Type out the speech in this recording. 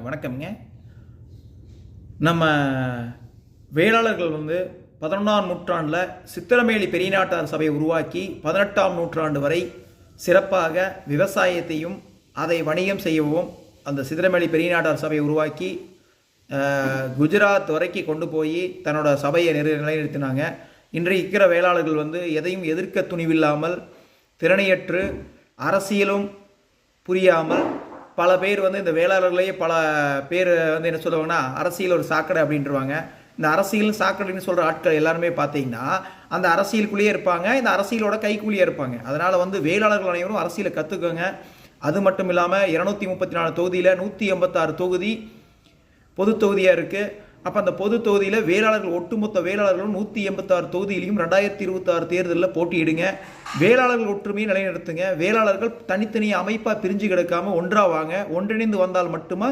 வணக்கம்ங்க. நம்ம வேளாளர்கள் 11ஆம் நூற்றாண்டில் சித்திரமேலி பெரியநாட்டார் சபையை உருவாக்கி 18ஆம் நூற்றாண்டு வரை சிறப்பாக விவசாயத்தையும் அதை வணிகம் செய்யவும் அந்த சித்திரமேலி பெரியநாட்டார் சபையை உருவாக்கி குஜராத் வரைக்கும் கொண்டு போய் தன்னோட சபையை நிலைநிறுத்தினாங்க. இன்றைக்கு இருக்கிற வேளாளர்கள் எதையும் எதிர்க்க துணிவில்லாமல் திறனையற்று அரசியலும் புரியாமல் பல பேர் இந்த வேளாளர்களையே பல பேர் என்ன சொல்லுவாங்கன்னா அரசியல் ஒரு சாக்கடை அப்படின்ட்டுருவாங்க. இந்த அரசியல் சாக்கடைன்னு சொல்கிற ஆட்கள் எல்லாருமே பார்த்தீங்கன்னா அந்த அரசியலுக்குள்ளேயே இருப்பாங்க, இந்த அரசியலோட கைக்கூலியே இருப்பாங்க. அதனால் வேளாளர்கள் அனைவரும் அரசியலை கற்றுக்கோங்க. அது மட்டும் இல்லாமல் 234 தொகுதியில் 186 தொகுதி பொது தொகுதியாக இருக்குது. அப்போ அந்த பொது தொகுதியில் வேளாளர்கள் ஒட்டுமொத்த வேளாளர்களும் 186 தொகுதியிலையும் 2026 தேர்தலில் போட்டியிடுங்க. வேளாளர்கள் ஒற்றுமையை நிலைநிறுத்துங்க. வேளாளர்கள் தனித்தனி அமைப்பாக பிரிஞ்சு கிடக்காமல் ஒன்றாவாங்க. ஒன்றிணைந்து வந்தால் மட்டுமே